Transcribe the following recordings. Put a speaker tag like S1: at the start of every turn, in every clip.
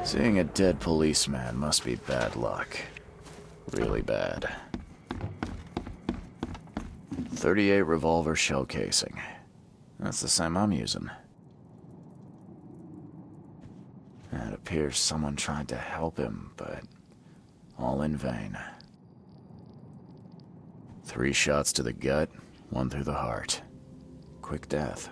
S1: Seeing a dead policeman must be bad luck. Really bad. 38 revolver shell casing. That's the same I'm using. It appears someone tried to help him, but all in vain. 3 shots to the gut, 1 through the heart. Quick death.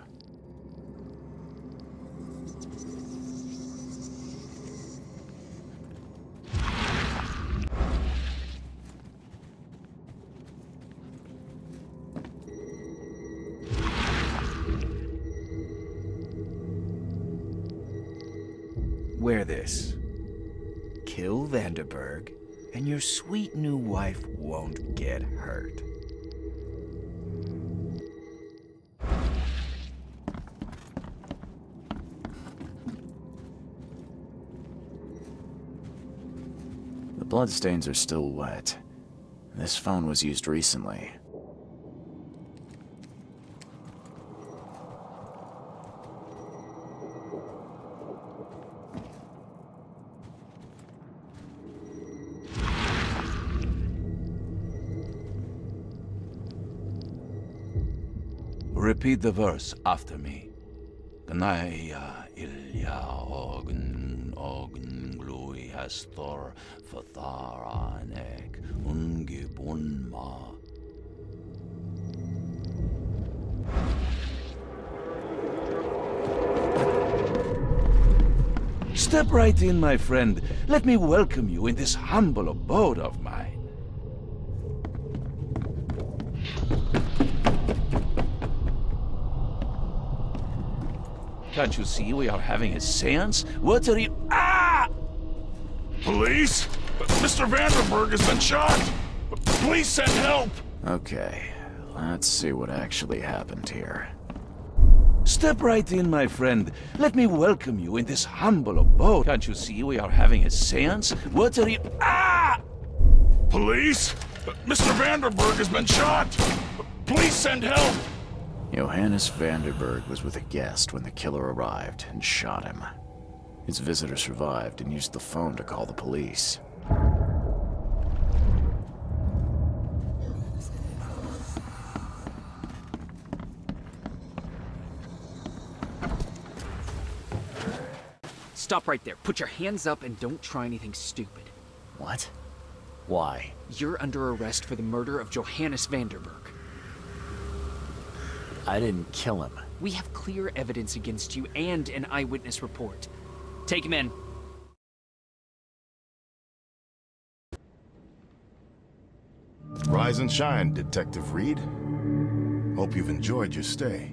S2: Wear this. Kill Vanderberg, and your sweet new wife won't get hurt.
S1: The bloodstains are still wet. This phone was used recently.
S3: Repeat the verse after me. Gnaya ilya ogn glui hastor fatharanek ungibunma. Step right in, my friend. Let me welcome you in this humble abode of mine. Can't you see we are having a seance? What are you— Ah!
S4: Police? Mr. Vanderberg has been shot! Please send help!
S1: Okay, let's see what actually happened here.
S3: Step right in, my friend. Let me welcome you in this humble abode. Can't you see we are having a seance? What are you— Ah!
S4: Police? Mr. Vanderberg has been shot! Please send help!
S1: Johannes Vanderberg was with a guest when the killer arrived and shot him. His visitor survived and used the phone to call the police.
S5: Stop right there. Put your hands up and don't try anything stupid.
S1: What? Why?
S5: You're under arrest for the murder of Johannes Vanderberg.
S1: I didn't kill him.
S5: We have clear evidence against you and an eyewitness report. Take him in.
S6: Rise and shine, Detective Reed. Hope you've enjoyed your stay.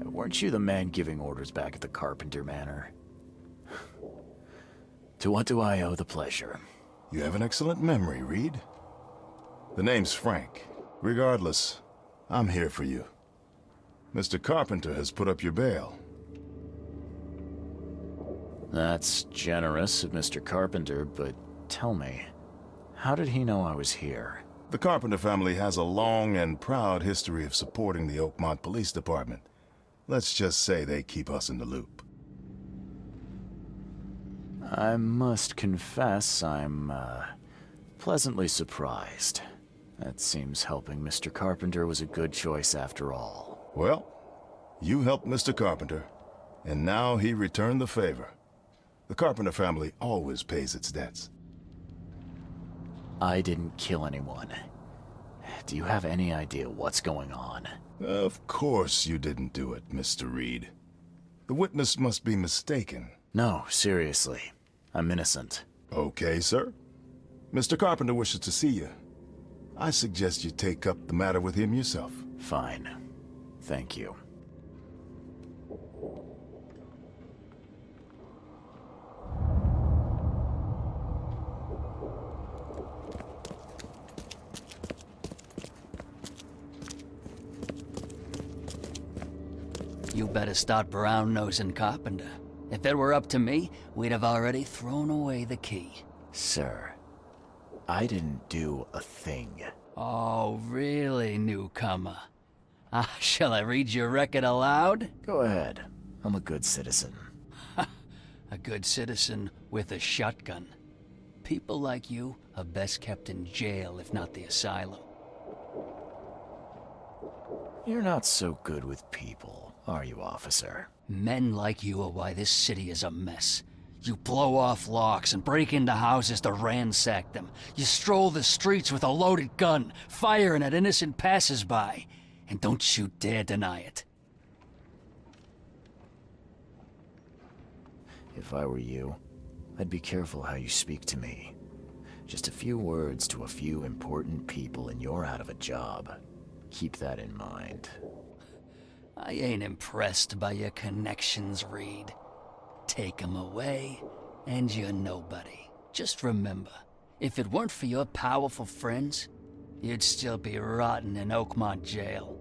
S1: Weren't you the man giving orders back at the Carpenter Manor? To what do I owe the pleasure?
S6: You have an excellent memory, Reed. The name's Frank. Regardless, I'm here for you. Mr. Carpenter has put up your bail.
S1: That's generous of Mr. Carpenter, but tell me, how did he know I was here?
S6: The Carpenter family has a long and proud history of supporting the Oakmont Police Department. Let's just say they keep us in the loop.
S1: I must confess I'm, pleasantly surprised. That seems helping Mr. Carpenter was a good choice after all.
S6: Well, you helped Mr. Carpenter, and now he returned the favor. The Carpenter family always pays its debts.
S1: I didn't kill anyone. Do you have any idea what's going on?
S6: Of course you didn't do it, Mr. Reed. The witness must be mistaken.
S1: No, seriously. I'm innocent.
S6: Okay, sir. Mr. Carpenter wishes to see you. I suggest you take up the matter with him yourself.
S1: Fine. Thank you.
S7: You better start brown-nosing Carpenter. If it were up to me, we'd have already thrown away the key.
S1: Sir, I didn't do a thing.
S7: Oh, really, newcomer? Shall I read your record aloud?
S1: Go ahead. I'm a good citizen.
S7: A good citizen with a shotgun. People like you are best kept in jail, if not the asylum.
S1: You're not so good with people, are you, officer?
S7: Men like you are why this city is a mess. You blow off locks and break into houses to ransack them. You stroll the streets with a loaded gun, firing at innocent passers-by. And don't you dare deny it.
S1: If I were you, I'd be careful how you speak to me. Just a few words to a few important people and you're out of a job. Keep that in mind.
S7: I ain't impressed by your connections, Reed. Take 'em away, and you're nobody. Just remember, if it weren't for your powerful friends, you'd still be rotting in Oakmont jail.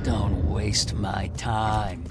S7: Don't waste my time.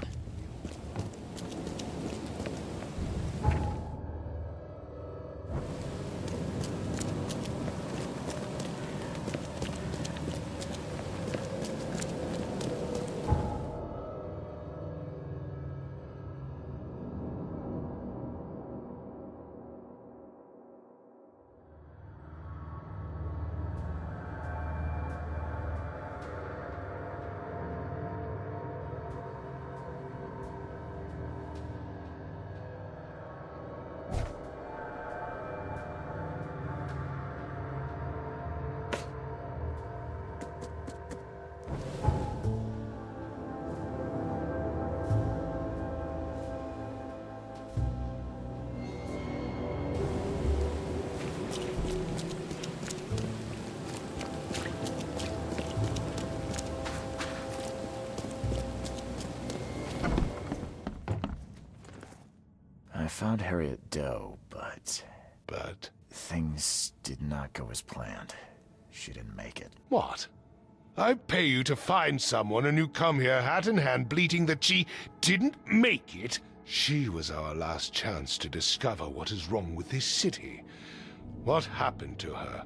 S1: I found Harriet Doe, but
S4: But
S1: things did not go as planned. She didn't make it.
S4: what? I pay you to find someone and you come here hat in hand bleating that she didn't make it? She was our last chance to discover what is wrong with this city. What happened to her?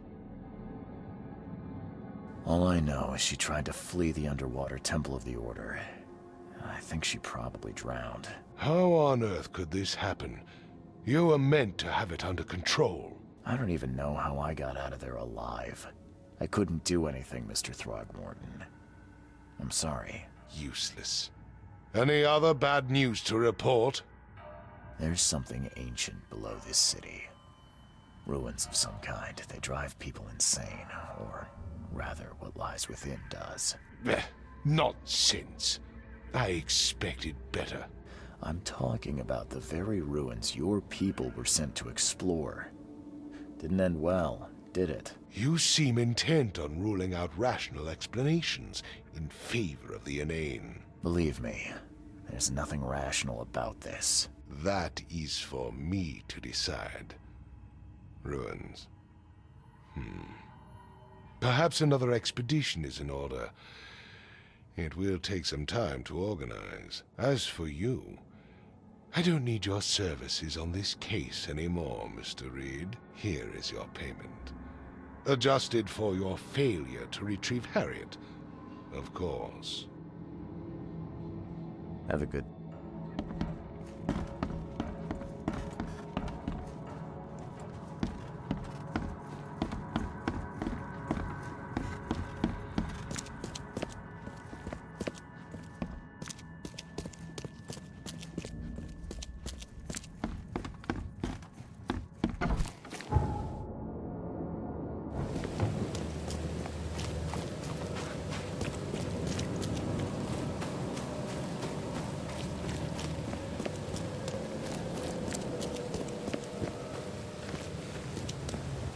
S1: All I know is she tried to flee the underwater Temple of the Order. I think she probably drowned.
S4: How on earth could this happen? You were meant to have it under control.
S1: I don't even know how I got out of there alive. I couldn't do anything, Mr. Throgmorton. I'm sorry.
S4: Useless. Any other bad news to report?
S1: There's something ancient below this city. Ruins of some kind. They drive people insane, or rather, what lies within does.
S4: Nonsense. I expected better.
S1: I'm talking about the very ruins your people were sent to explore. Didn't end well, did it?
S4: You seem intent on ruling out rational explanations in favor of the inane.
S1: Believe me, there's nothing rational about this.
S4: That is for me to decide. Ruins. Perhaps another expedition is in order. It will take some time to organize. As for you, I don't need your services on this case anymore, Mr. Reed. Here is your payment. Adjusted for your failure to retrieve Harriet, of course.
S1: Have a good...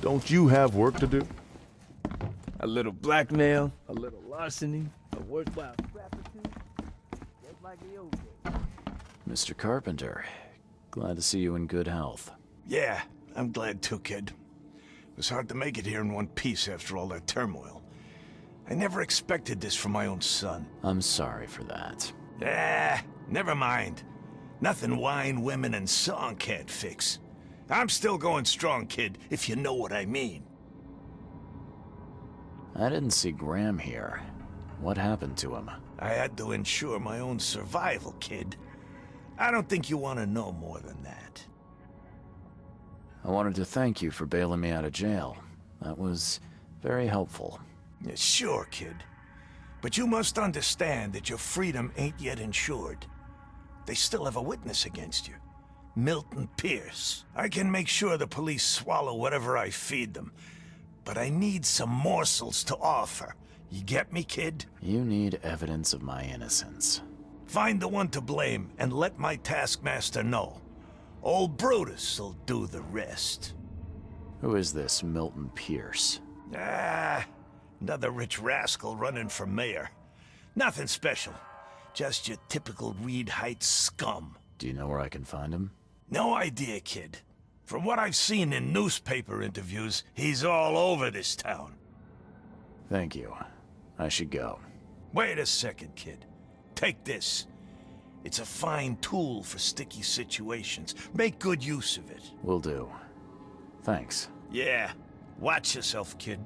S6: Don't you have work to do?
S8: A little blackmail, a little larceny, a worthwhile scrap or two, just like the old days.
S1: Mr. Carpenter, glad to see you in good health.
S2: Yeah, I'm glad too, kid. It was hard to make it here in one piece after all that turmoil. I never expected this from my own son.
S1: I'm sorry for that.
S2: Never mind. Nothing wine, women, and song can't fix. I'm still going strong, kid, if you know what I mean.
S1: I didn't see Graham here. What happened to him?
S2: I had to ensure my own survival, kid. I don't think you want to know more than that.
S1: I wanted to thank you for bailing me out of jail. That was very helpful.
S2: Yeah, sure, kid. But you must understand that your freedom ain't yet insured. They still have a witness against you. Milton Pierce. I can make sure the police swallow whatever I feed them, but I need some morsels to offer. You get me, kid?
S1: You need evidence of my innocence.
S2: Find the one to blame and let my taskmaster know. Old Brutus'll do the rest.
S1: Who is this Milton Pierce?
S2: Another rich rascal running for mayor. Nothing special. Just your typical Reed Heights scum.
S1: Do you know where I can find him?
S2: No idea, kid. From what I've seen in newspaper interviews, he's all over this town.
S1: Thank you. I should go.
S2: Wait a second, kid. Take this. It's a fine tool for sticky situations. Make good use of it.
S1: Will do. Thanks.
S2: Yeah. Watch yourself, kid.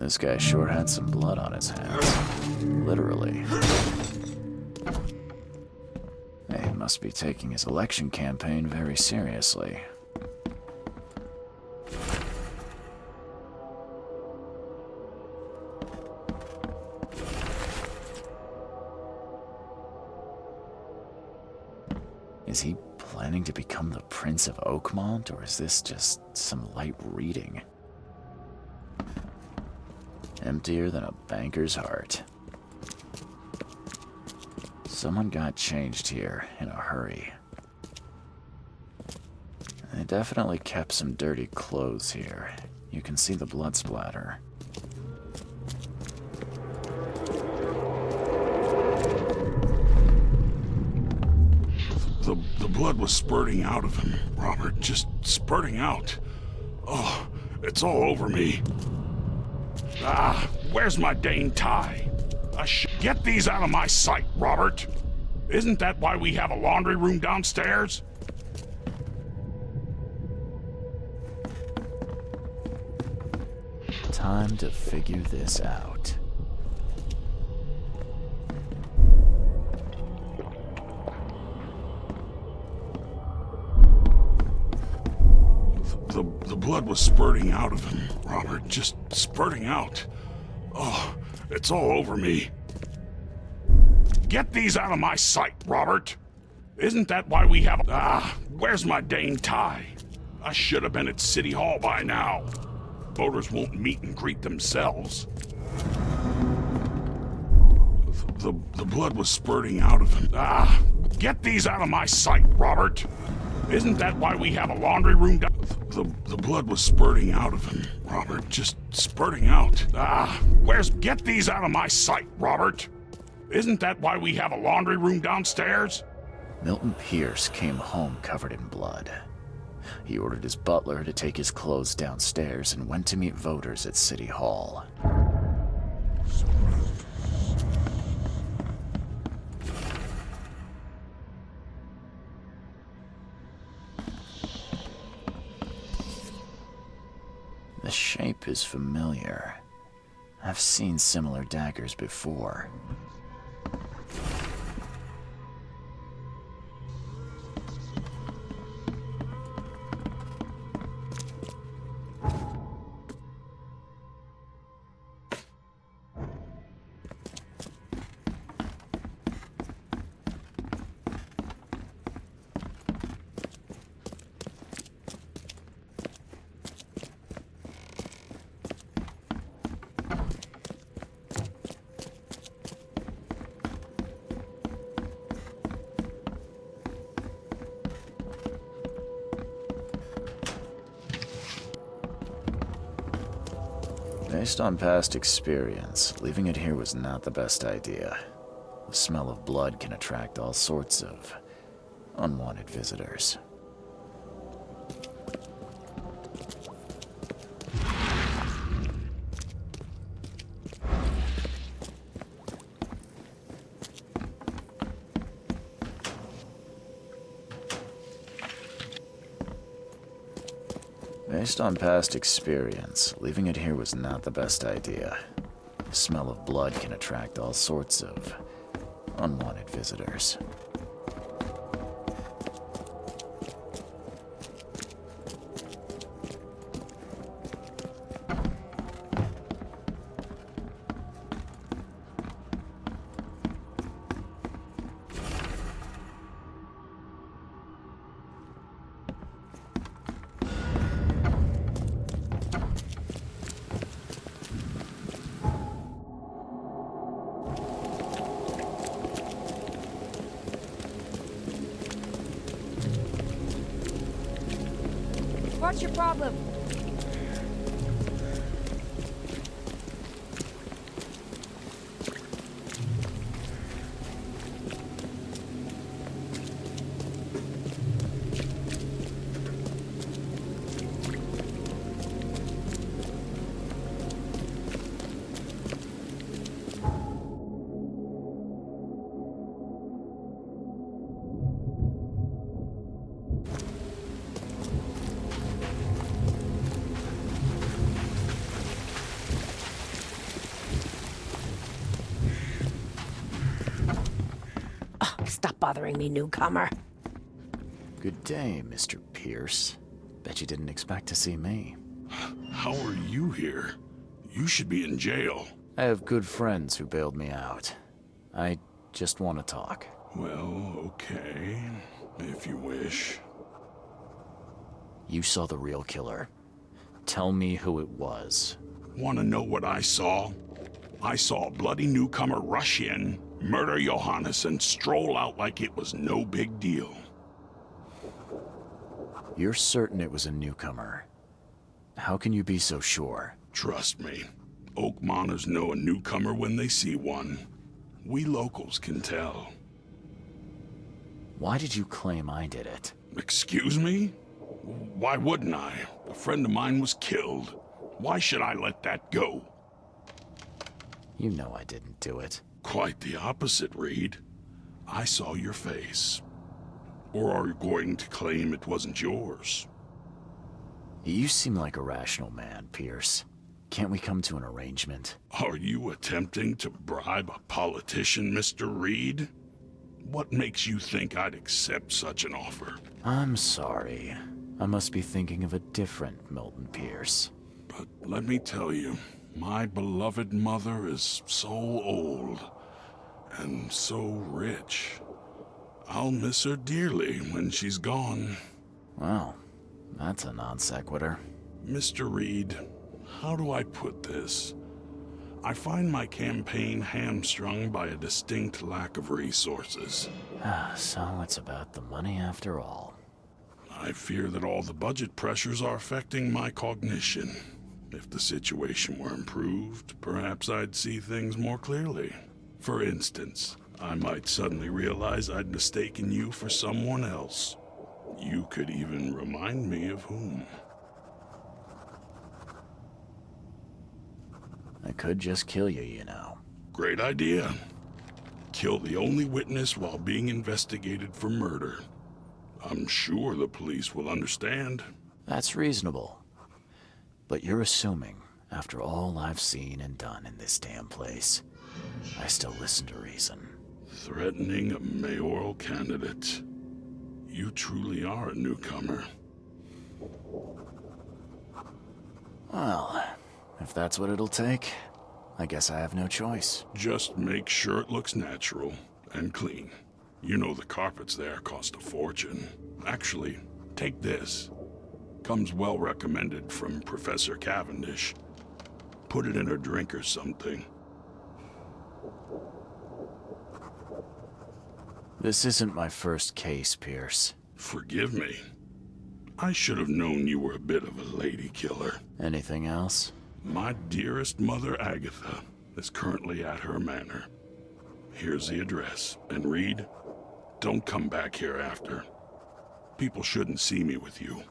S1: This guy sure had some blood on his hands. Literally. He must be taking his election campaign very seriously. Is he planning to become the Prince of Oakmont, or is this just some light reading? Emptier than a banker's heart. Someone got changed here in a hurry. They definitely kept some dirty clothes here. You can see the blood splatter.
S9: The blood was spurting out of him, Robert. Just spurting out. Oh, it's all over me. Ah, where's my Dane tie? Get these out of my sight, Robert. Isn't that why we have a laundry room downstairs?
S1: Time to figure this out.
S9: The blood was spurting out of him, Robert. Just spurting out. Oh, it's all over me. Get these out of my sight, Robert. Isn't that why we have a... Ah, where's my Dane tie? I should have been at City Hall by now. Voters won't meet and greet themselves. The blood was spurting out of him. Ah, get these out of my sight, Robert. Isn't that why we have a laundry room down... The blood was spurting out of him, Robert. Just spurting out. Ah, where's... Get these out of my sight, Robert. Isn't that why we have a laundry room downstairs?
S1: Milton Pierce came home covered in blood. He ordered his butler to take his clothes downstairs and went to meet voters at City Hall. The shape is familiar. I've seen similar daggers before. Based on past experience, leaving it here was not the best idea. The smell of blood can attract all sorts of unwanted visitors. Based on past experience, leaving it here was not the best idea. The smell of blood can attract all sorts of unwanted visitors.
S10: What's your problem? Stop bothering me, newcomer.
S1: Good day, Mr. Pierce. Bet you didn't expect to see me.
S9: How are you here? You should be in jail.
S1: I have good friends who bailed me out. I just want to talk.
S9: Well, okay, if you wish.
S1: You saw the real killer. Tell me who it was.
S9: Want to know what I saw? I saw a bloody newcomer rush in, murder Johannes, and stroll out like it was no big deal.
S1: You're certain it was a newcomer. How can you be so sure?
S9: Trust me. Oakmoners know a newcomer when they see one. We locals can tell.
S1: Why did you claim I did it?
S9: Excuse me? Why wouldn't I? A friend of mine was killed. Why should I let that go?
S1: You know I didn't do it.
S9: Quite the opposite, Reed. I saw your face. Or are you going to claim it wasn't yours?
S1: You seem like a rational man, Pierce. Can't we come to an arrangement?
S9: Are you attempting to bribe a politician, Mr. Reed? What makes you think I'd accept such an offer?
S1: I'm sorry. I must be thinking of a different Milton Pierce.
S9: But let me tell you, my beloved mother is so old and so rich. I'll miss her dearly when she's gone.
S1: Well, that's a non sequitur.
S9: Mr. Reed, how do I put this? I find my campaign hamstrung by a distinct lack of resources.
S1: So it's about the money after all.
S9: I fear that all the budget pressures are affecting my cognition. If the situation were improved, perhaps I'd see things more clearly. For instance, I might suddenly realize I'd mistaken you for someone else. You could even remind me of whom.
S1: I could just kill you, you know.
S9: Great idea. Kill the only witness while being investigated for murder. I'm sure the police will understand.
S1: That's reasonable. But you're assuming, after all I've seen and done in this damn place, I still listen to reason.
S9: Threatening a mayoral candidate. You truly are a newcomer.
S1: Well, if that's what it'll take, I guess I have no choice.
S9: Just make sure it looks natural and clean. You know the carpets there cost a fortune. Actually, take this. Comes well recommended from Professor Cavendish. Put it in a drink or something.
S1: This isn't my first case, Pierce.
S9: Forgive me. I should have known you were a bit of a lady killer.
S1: Anything else?
S9: My dearest mother, Agatha, is currently at her manor. Here's the address. And Reed, don't come back here after. People shouldn't see me with you.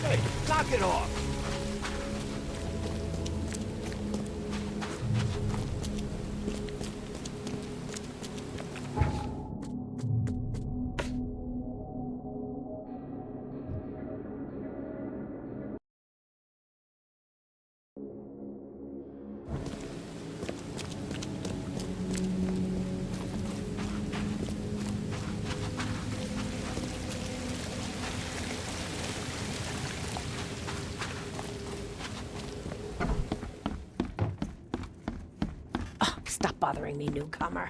S2: Hey, knock it off!
S10: bothering me, newcomer.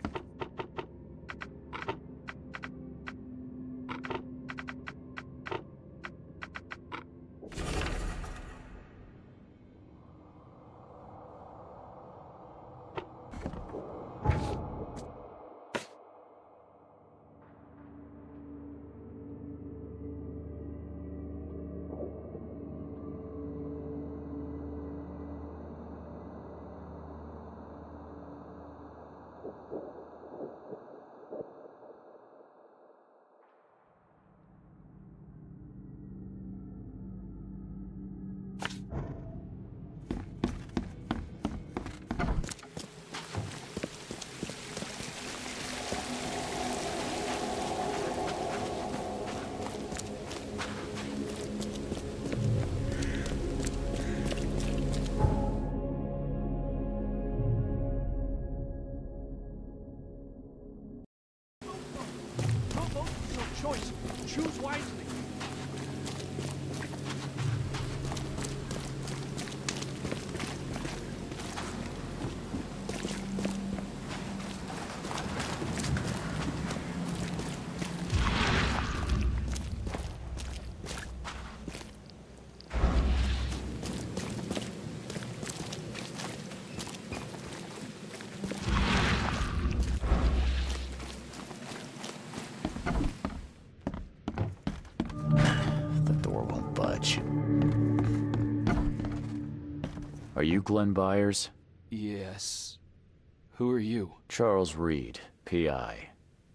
S3: Choice. Choose wisely.
S1: Are you Glenn Byers?
S5: Yes. Who are you?
S1: Charles Reed, P.I.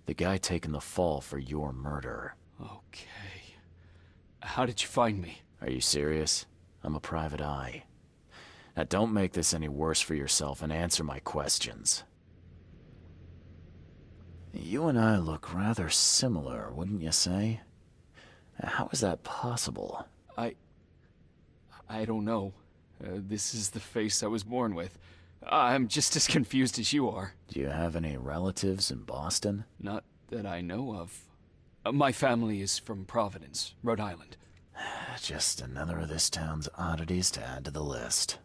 S1: The guy taking the fall for your murder.
S5: Okay. How did you find me?
S1: Are you serious? I'm a private eye. Now don't make this any worse for yourself and answer my questions. You and I look rather similar, wouldn't you say? How is that possible?
S5: I don't know. This is the face I was born with. I'm just as confused as you are.
S1: Do you have any relatives in Boston?
S5: Not that I know of. My family is from Providence, Rhode Island.
S1: Just another of this town's oddities to add to the list.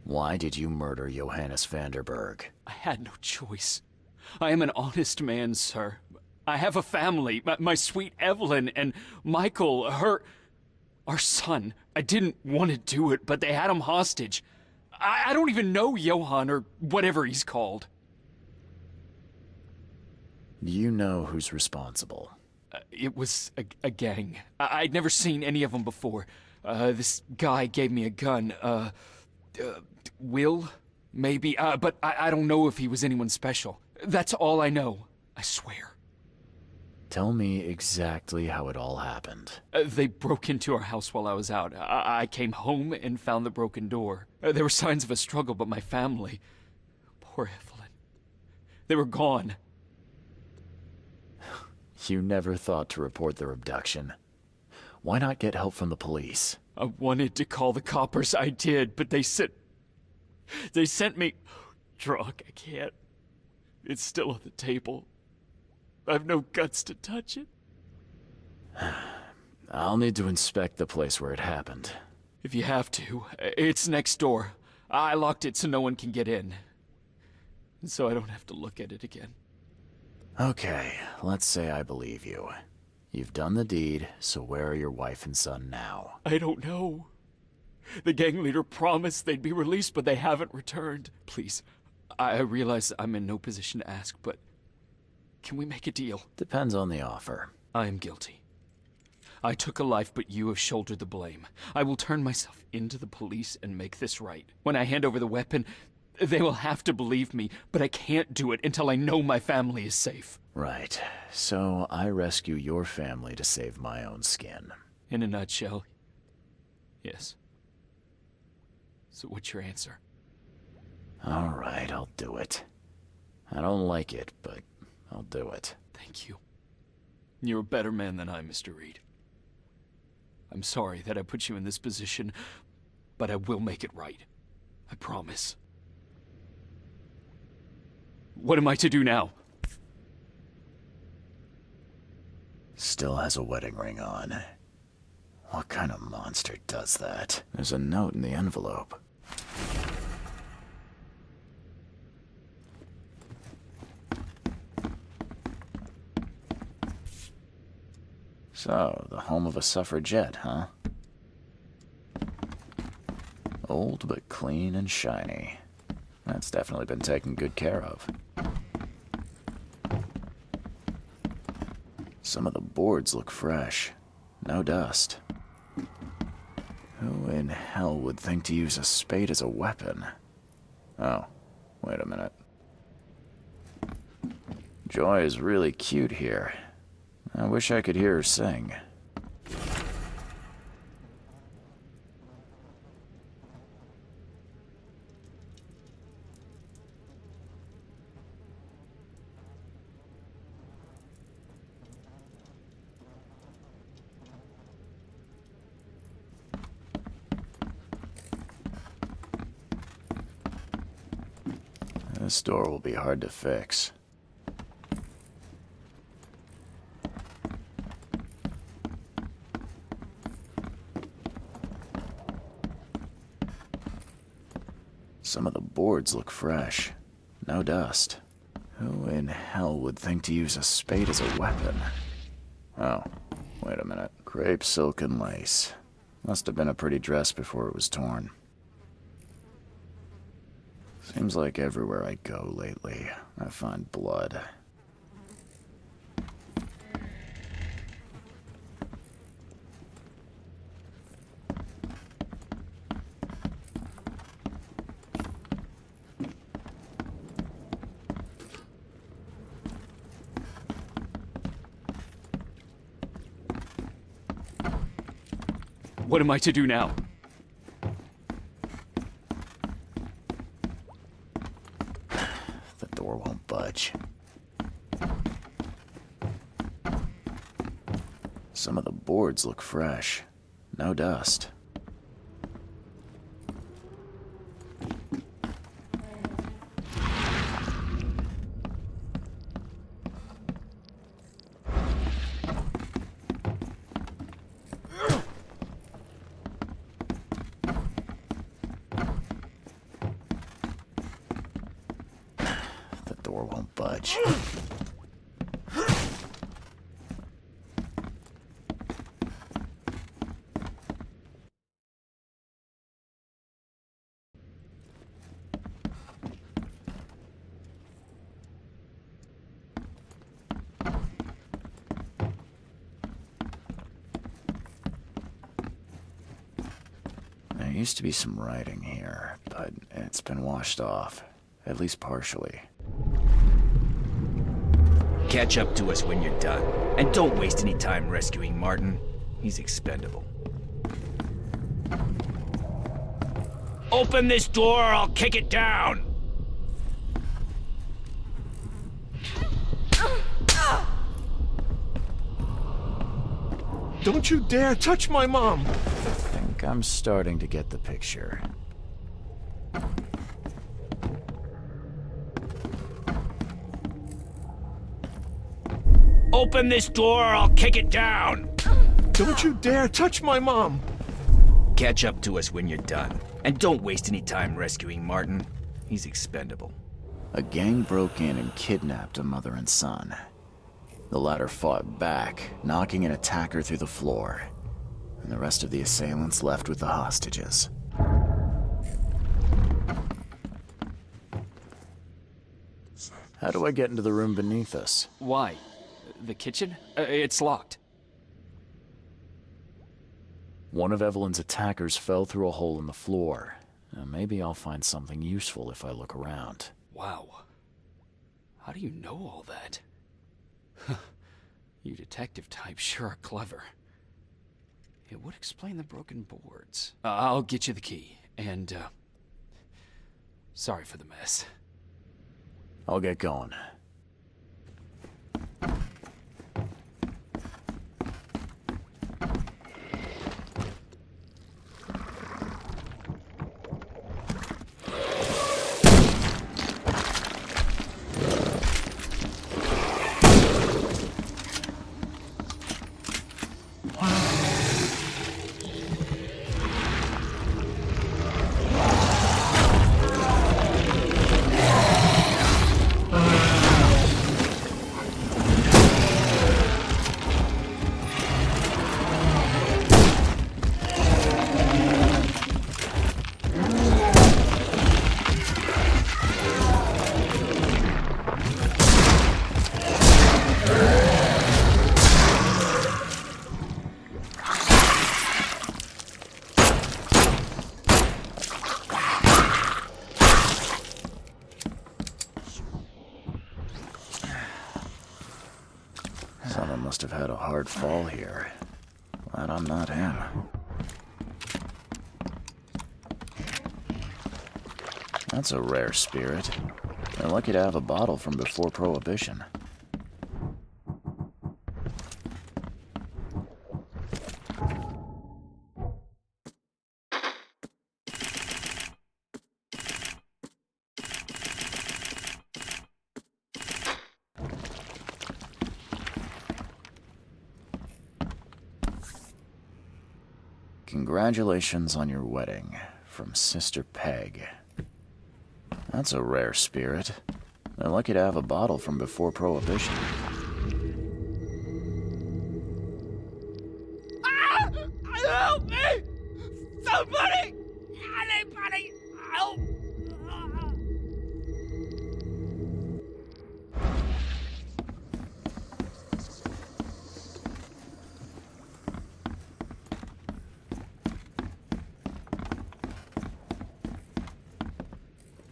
S1: Why did you murder Johannes Vanderberg?
S5: I had no choice. I am an honest man, sir. I have a family. My sweet Evelyn and Michael, our son. I didn't want to do it, but they had him hostage. I don't even know Johann, or whatever he's called.
S1: Do you know who's responsible?
S5: It was a gang. I'd never seen any of them before. This guy gave me a gun. Will? Maybe. But I don't know if he was anyone special. That's all I know. I swear.
S1: Tell me exactly how it all happened.
S5: They broke into our house while I was out. I came home and found the broken door. There were signs of a struggle, but my family... Poor Evelyn. They were gone.
S1: You never thought to report their abduction. Why not get help from the police?
S5: I wanted to call the coppers. I did, but they sent me... Drunk, I can't. It's still on the table. I've no guts to touch it.
S1: I'll need to inspect the place where it happened.
S5: If you have to. It's next door. I locked it so no one can get in. So I don't have to look at it again.
S1: Okay, let's say I believe you. You've done the deed, so where are your wife and son now?
S5: I don't know. The gang leader promised they'd be released, but they haven't returned. Please, I realize I'm in no position to ask, but can we make a deal?
S1: Depends on the offer.
S5: I am guilty. I took a life, but you have shouldered the blame. I will turn myself into the police and make this right. When I hand over the weapon, they will have to believe me, but I can't do it until I know my family is safe.
S1: Right. So I rescue your family to save my own skin.
S5: In a nutshell, yes. So what's your answer?
S1: All right, I'll do it. I don't like it, but I'll do it.
S5: Thank you. You're a better man than I, Mr. Reed. I'm sorry that I put you in this position, but I will make it right. I promise. What am I to do now?
S1: Still has a wedding ring on. What kind of monster does that? There's a note in the envelope. So, the home of a suffragette, huh? Old but clean and shiny. That's definitely been taken good care of. Some of the boards look fresh. No dust. Who in hell would think to use a spade as a weapon? Oh, wait a minute. Joy is really cute here. I wish I could hear her sing. This door will be hard to fix. Some of the boards look fresh. No dust. Who in hell would think to use a spade as a weapon? Oh, wait a minute. Crepe silk and lace. Must have been a pretty dress before it was torn. Seems like everywhere I go lately, I find blood.
S5: What am I to do now?
S1: The door won't budge. Some of the boards look fresh. No dust. Door won't budge. There used to be some writing here, but it's been washed off, at least partially.
S8: Catch up to us when you're done. And don't waste any time rescuing Martin. He's expendable. Open this door or I'll kick it down!
S2: Don't you dare touch my mom!
S1: I think I'm starting to get the picture.
S8: Open this door or I'll kick it down!
S2: Don't you dare touch my mom!
S8: Catch up to us when you're done. And don't waste any time rescuing Martin. He's expendable.
S1: A gang broke in and kidnapped a mother and son. The latter fought back, knocking an attacker through the floor. And the rest of the assailants left with the hostages. How do I get into the room beneath us?
S5: Why? The kitchen? It's locked.
S1: One of Evelyn's attackers fell through a hole in the floor. Now, maybe I'll find something useful if I look around.
S5: Wow. How do you know all that? You detective types sure are clever. It would explain the broken boards. I'll get you the key, and, sorry for the mess.
S1: I'll get going. Someone must have had a hard fall here. Glad I'm not him. That's a rare spirit. They're lucky to have a bottle from before Prohibition. Congratulations on your wedding, from Sister Peg. That's a rare spirit. They're lucky to have a bottle from before Prohibition.
S7: Ah! Help me! Somebody! Anybody! Help!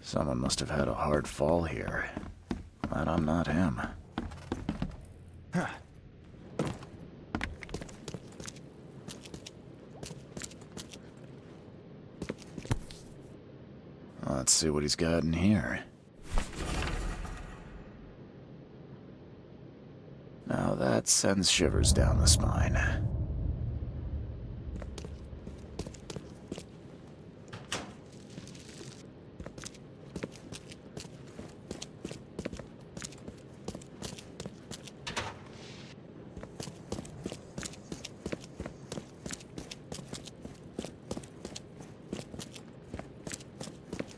S1: Someone must have had a hard fall here. Glad I'm not him. Let's see what he's got in here. Now that sends shivers down the spine.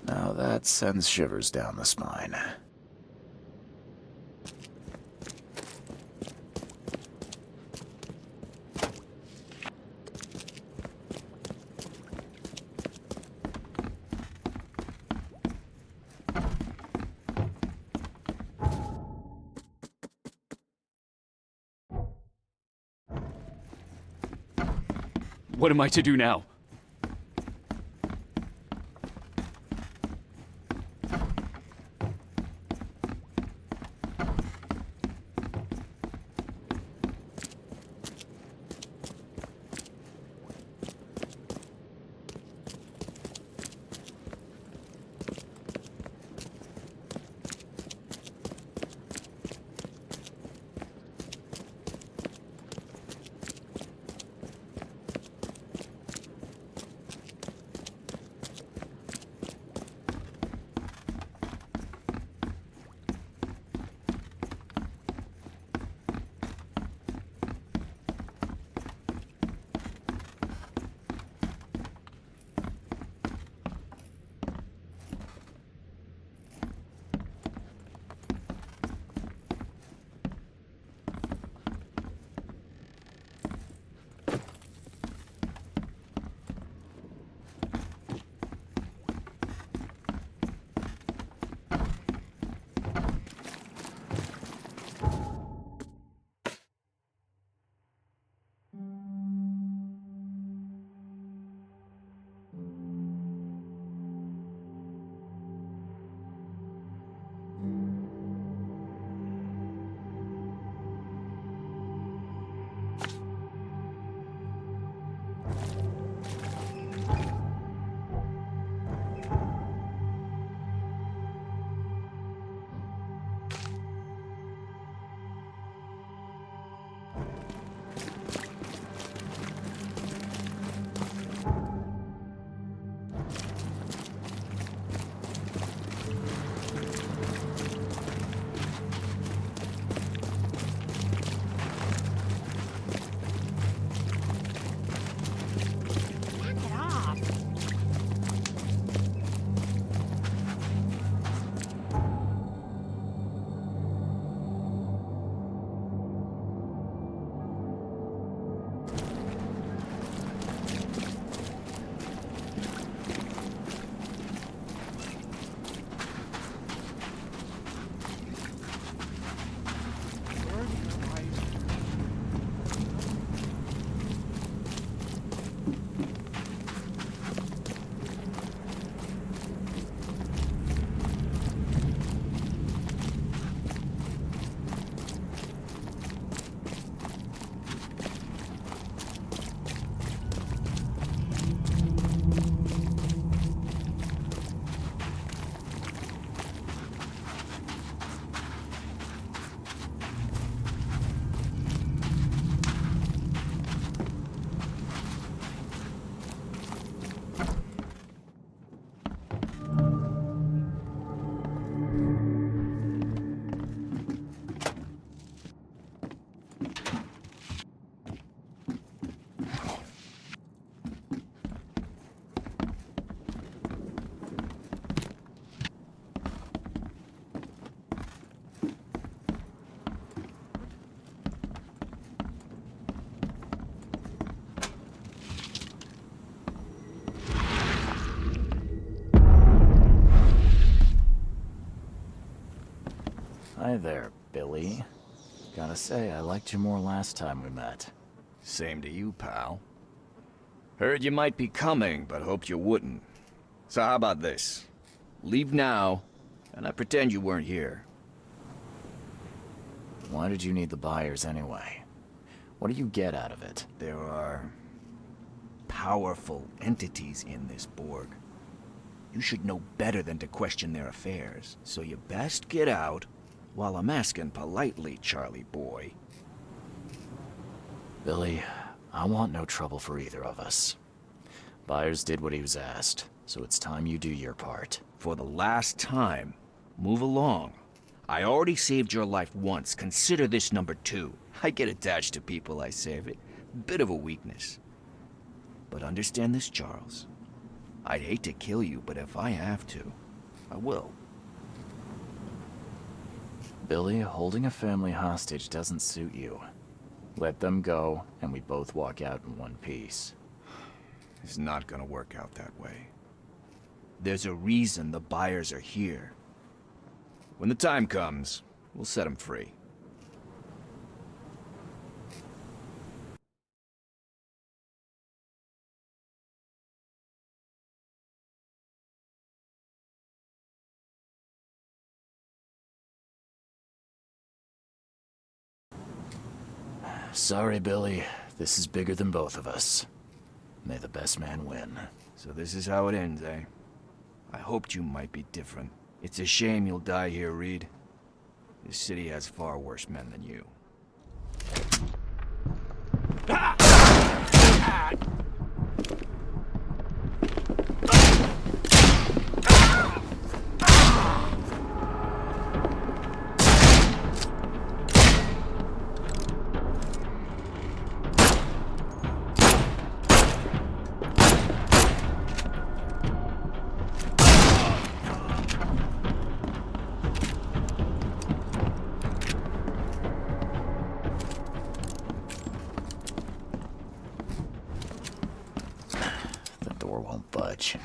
S1: Now that sends shivers down the spine.
S5: What am I to do now?
S1: Hi there, Billy. Gotta say, I liked you more last time we met.
S8: Same to you, pal. Heard you might be coming, but hoped you wouldn't. So how about this? Leave now, and I pretend you weren't here.
S1: Why did you need the buyers anyway? What do you get out of it?
S8: There are powerful entities in this Borg. You should know better than to question their affairs, so you best get out while I'm asking politely, Charlie boy.
S1: Billy, I want no trouble for either of us. Byers did what he was asked, so it's time you do your part.
S8: For the last time, move along. I already saved your life once. Consider this number 2. I get attached to people I save. It bit of a weakness. But understand this, Charles. I'd hate to kill you, but if I have to, I will.
S1: Billy, holding a family hostage doesn't suit you. Let them go, and we both walk out in one piece.
S8: It's not gonna work out that way. There's a reason the buyers are here. When the time comes, we'll set them free.
S1: Sorry, Billy. This is bigger than both of us. May the best man win.
S8: So this is how it ends, eh? I hoped you might be different. It's a shame you'll die here, Reed. This city has far worse men than you.
S1: The door won't budge.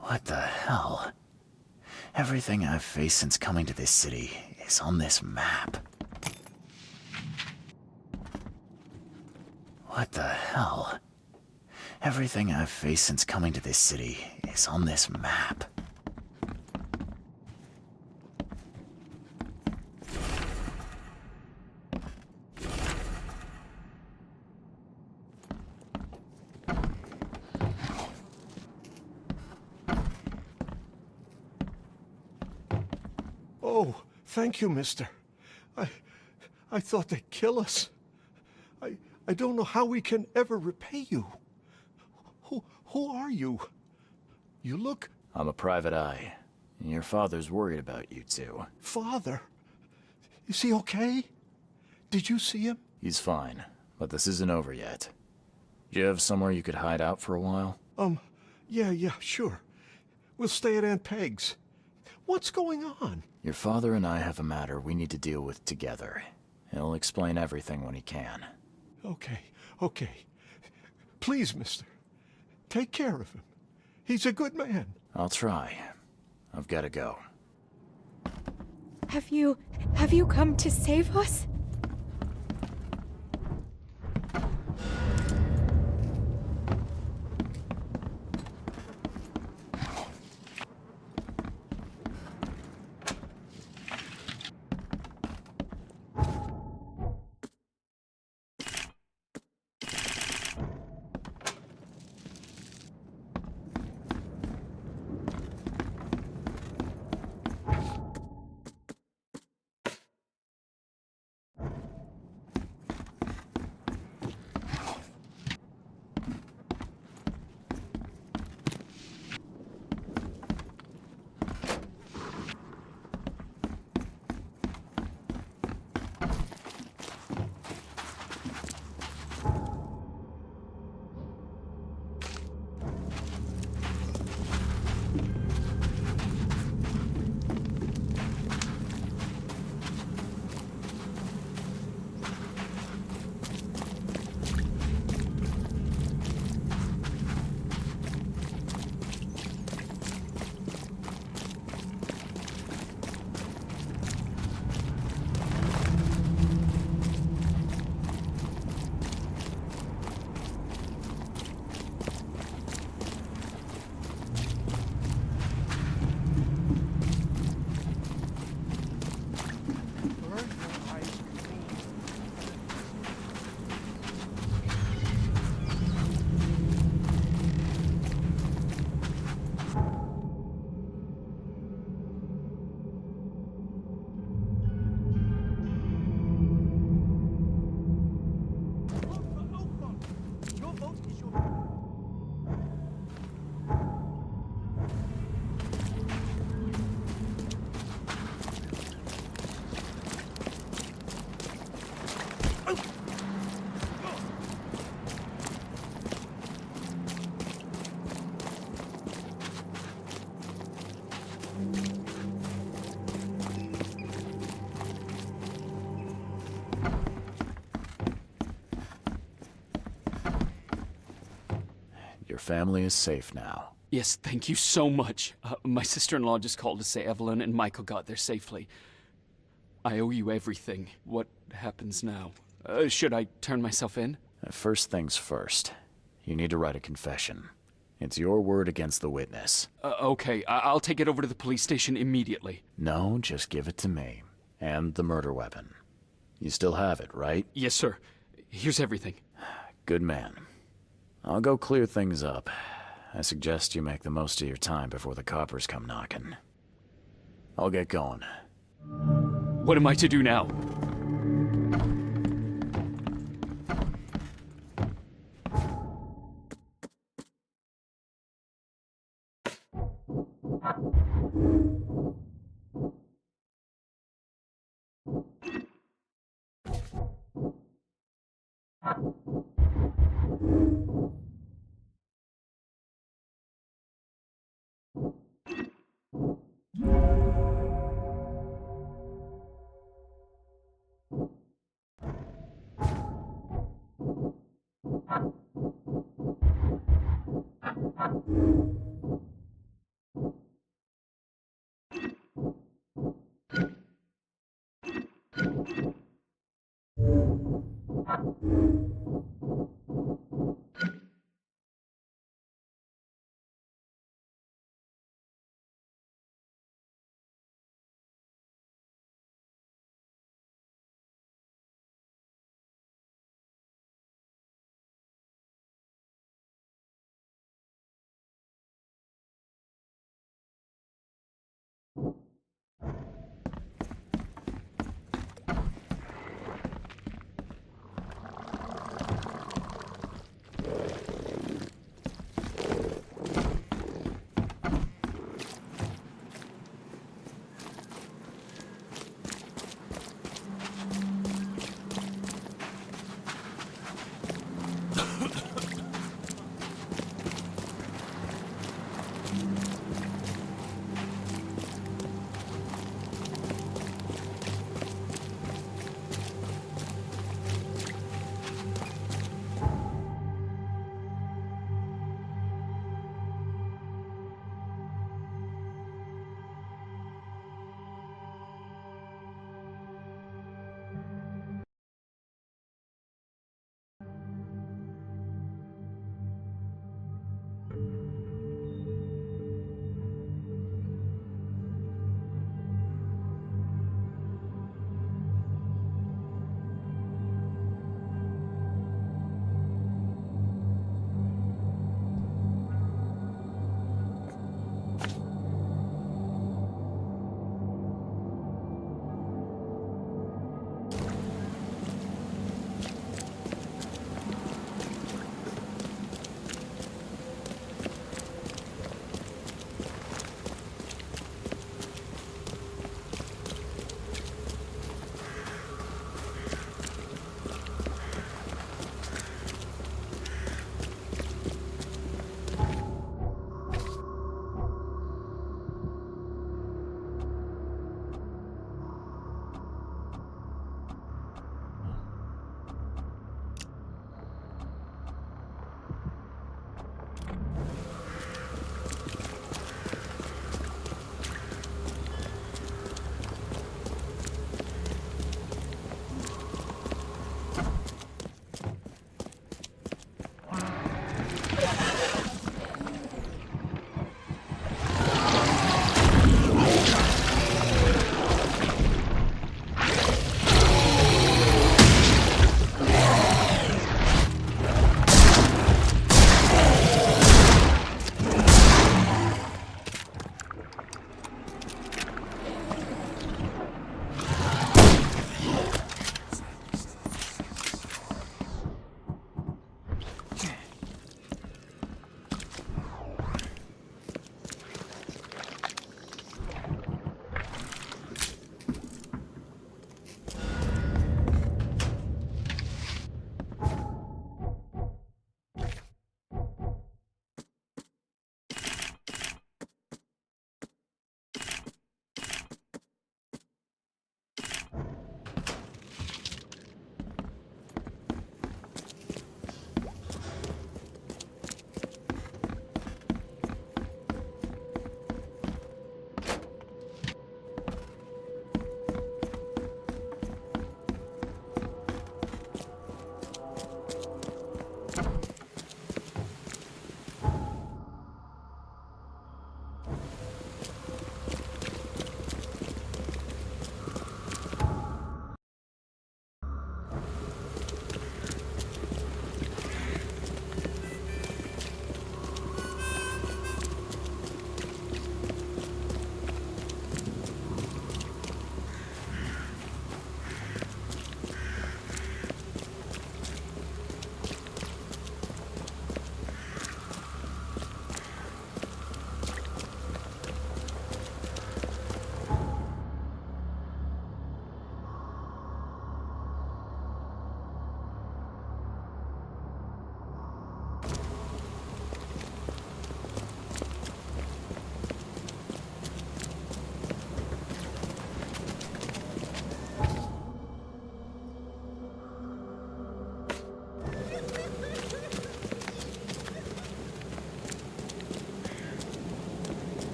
S1: What the hell? Everything I've faced since coming to this city is on this map. What the hell? Everything I've faced since coming to this city is on this map.
S2: Oh, thank you, mister. I thought they'd kill us. I don't know how we can ever repay you. Who are you? You look...
S1: I'm a private eye. And your father's worried about you two.
S2: Father? Is he okay? Did you see him?
S1: He's fine, but this isn't over yet. Do you have somewhere you could hide out for a while?
S2: Yeah, sure. We'll stay at Aunt Peg's. What's going on?
S1: Your father and I have a matter we need to deal with together. He'll explain everything when he can.
S2: Okay. Please, mister. Take care of him. He's a good man.
S1: I'll try. I've got to go.
S10: Have you come to save us?
S1: family is safe now.
S5: Yes, thank you so much. My sister-in-law just called to say Evelyn and Michael got there safely. I owe you everything. What happens now? Should I turn myself in?
S1: First things first. You need to write a confession. It's your word against the witness.
S5: Okay, I'll take it over to the police station immediately.
S1: No, just give it to me. And the murder weapon. You still have it, right?
S5: Yes, sir. Here's everything.
S1: Good man. I'll go clear things up. I suggest you make the most of your time before the coppers come knocking. I'll get going.
S5: What am I to do now?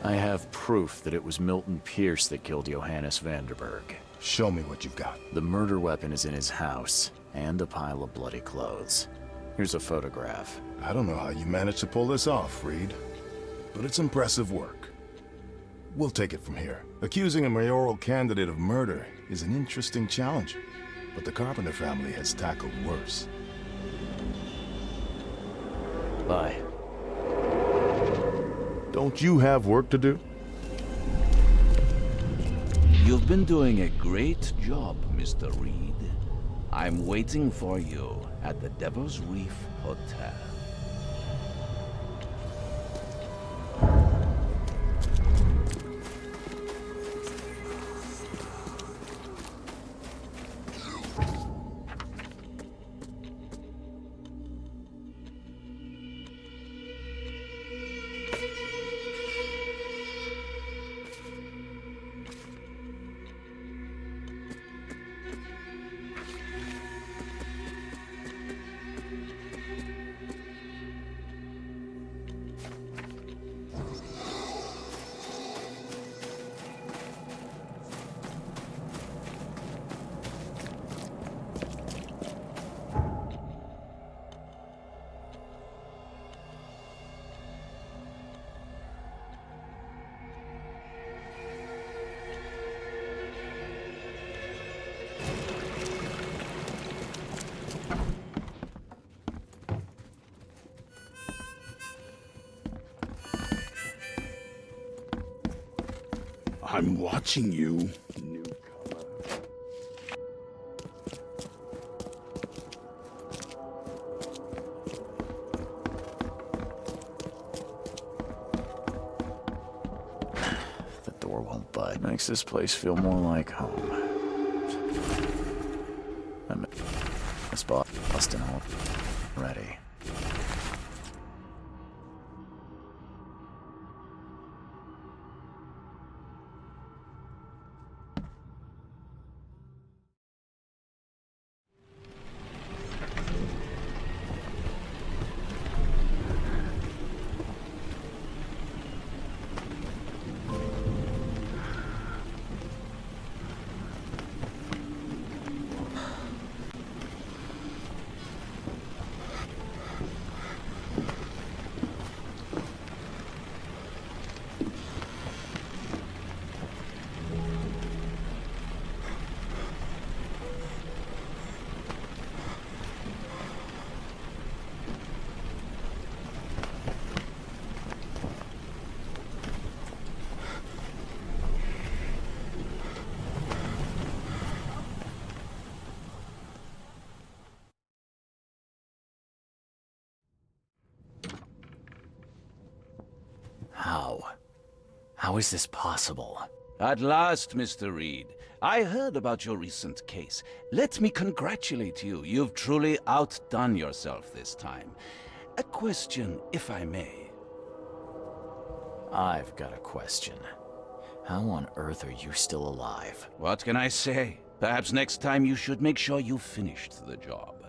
S1: I have proof that it was Milton Pierce that killed Johannes Vanderberg.
S6: Show me what you've got.
S1: The murder weapon is in his house, and a pile of bloody clothes. Here's a photograph.
S6: I don't know how you managed to pull this off, Reed, but it's impressive work. We'll take it from here. Accusing a mayoral candidate of murder is an interesting challenge, but the Carpenter family has tackled worse.
S1: Bye.
S6: Don't you have work to do?
S3: You've been doing a great job, Mr. Reed. I'm waiting for you at the Devil's Reef Hotel.
S9: I'm watching you.
S1: The door won't budge. Makes this place feel more like home. I'm at this Boston Hall already. How is this possible?
S3: At last, Mr. Reed. I heard about your recent case. Let me congratulate you. You've truly outdone yourself this time. A question, if I may.
S1: I've got a question. How on earth are you still alive?
S3: What can I say? Perhaps next time you should make sure you finished the job.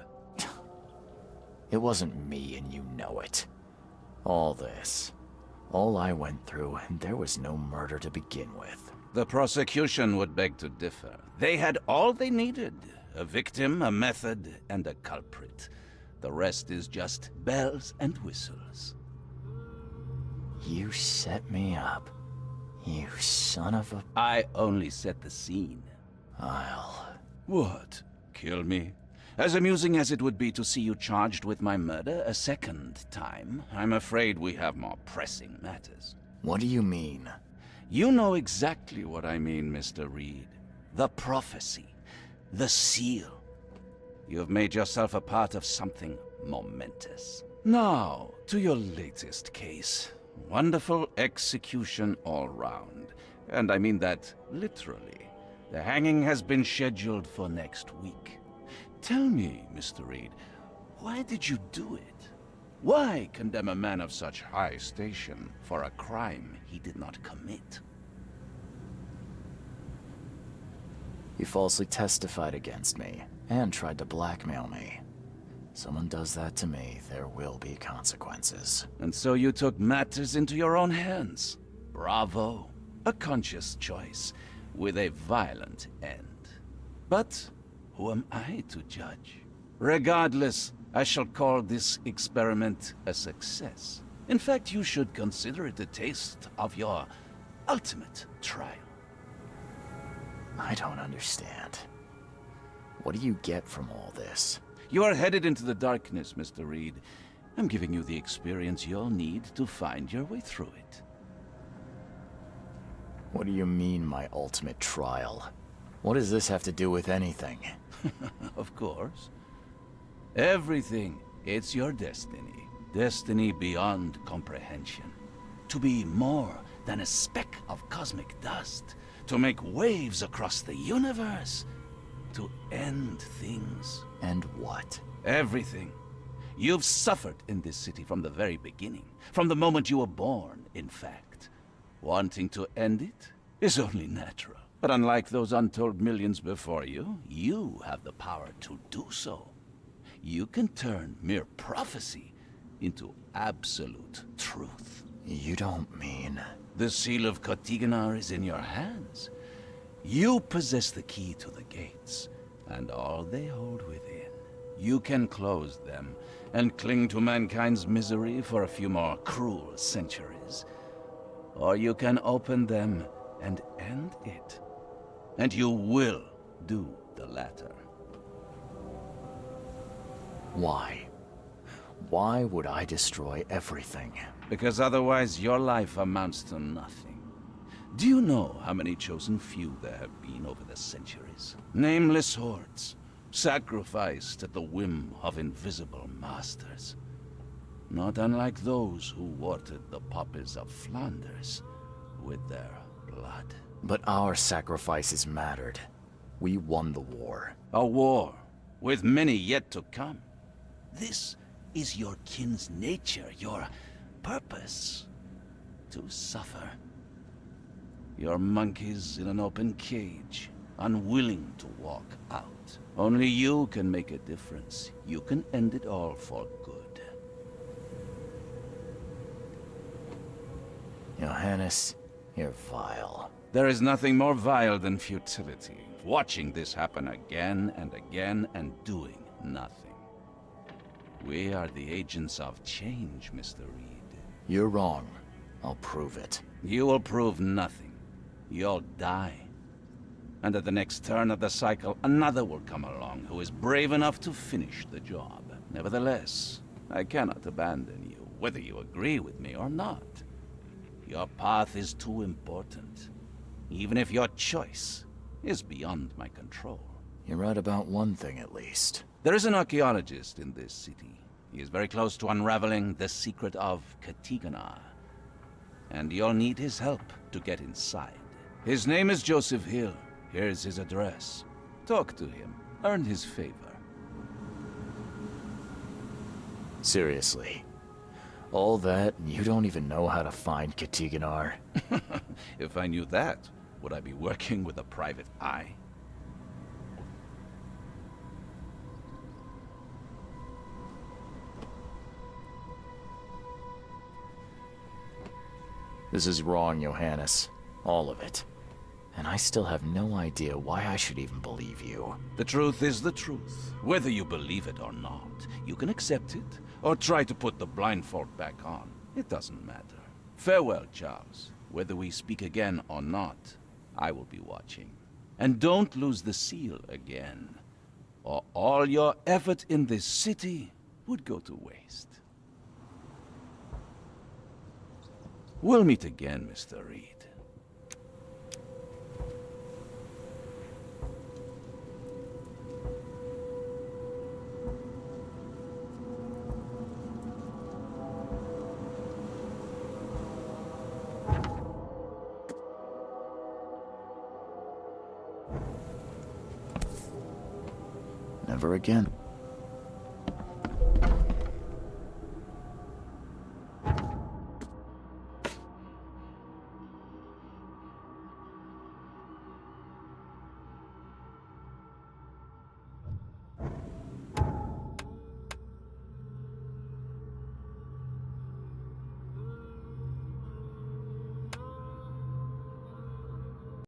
S1: It wasn't me, and you know it. All I went through, and there was no murder to begin with.
S3: The prosecution would beg to differ. They had all they needed. A victim, a method, and a culprit. The rest is just bells and whistles.
S1: You set me up. You son of a...
S3: I only set the scene.
S1: I'll...
S3: What? Kill me? As amusing as it would be to see you charged with my murder a second time, I'm afraid we have more pressing matters.
S1: What do you mean?
S3: You know exactly what I mean, Mr. Reed. The prophecy. The seal. You have made yourself a part of something momentous. Now, to your latest case. Wonderful execution all round. And I mean that literally. The hanging has been scheduled for next week. Tell me, Mr. Reed, why did you do it? Why condemn a man of such high station for a crime he did not commit?
S1: You falsely testified against me, and tried to blackmail me. Someone does that to me, there will be consequences.
S3: And so you took matters into your own hands. Bravo. A conscious choice with a violent end. But who am I to judge? Regardless, I shall call this experiment a success. In fact, you should consider it a taste of your ultimate trial.
S1: I don't understand. What do you get from all this?
S3: You are headed into the darkness, Mr. Reed. I'm giving you the experience you'll need to find your way through it.
S1: What do you mean, my ultimate trial? What does this have to do with anything?
S3: Of course. Everything. It's your destiny. Destiny beyond comprehension. To be more than a speck of cosmic dust. To make waves across the universe. To end things.
S1: And what?
S3: Everything. You've suffered in this city from the very beginning. From the moment you were born, in fact. Wanting to end it is only natural. But unlike those untold millions before you, you have the power to do so. You can turn mere prophecy into absolute truth.
S1: You don't mean...
S3: The seal of Kotiganar is in your hands. You possess the key to the gates, and all they hold within. You can close them, and cling to mankind's misery for a few more cruel centuries. Or you can open them and end it. And you will do the latter.
S1: Why? Why would I destroy everything?
S3: Because otherwise your life amounts to nothing. Do you know how many chosen few there have been over the centuries? Nameless hordes, sacrificed at the whim of invisible masters. Not unlike those who watered the poppies of Flanders with their blood.
S1: But our sacrifices mattered. We won the war.
S3: A war, with many yet to come. This is your kin's nature, your purpose. To suffer. You're monkeys in an open cage, unwilling to walk out. Only you can make a difference. You can end it all for good.
S1: Johannes, you're vile.
S3: There is nothing more vile than futility. Watching this happen again and again and doing nothing. We are the agents of change, Mr. Reed.
S1: You're wrong. I'll prove it.
S3: You will prove nothing. You'll die. And at the next turn of the cycle, another will come along who is brave enough to finish the job. Nevertheless, I cannot abandon you, whether you agree with me or not. Your path is too important, even if your choice is beyond my control.
S1: You're right about one thing, at least.
S3: There is an archaeologist in this city. He is very close to unraveling the secret of Kotiganar. And you'll need his help to get inside. His name is Joseph Hill. Here's his address. Talk to him. Earn his favor.
S1: Seriously. All that, and you don't even know how to find Kotiganar?
S3: If I knew that, would I be working with a private eye?
S1: This is wrong, Johannes. All of it. And I still have no idea why I should even believe you.
S3: The truth is the truth. Whether you believe it or not, you can accept it, or try to put the blindfold back on. It doesn't matter. Farewell, Charles. Whether we speak again or not, I will be watching. And don't lose the seal again, or all your effort in this city would go to waste. We'll meet again, Mr. Reed.
S1: Never again.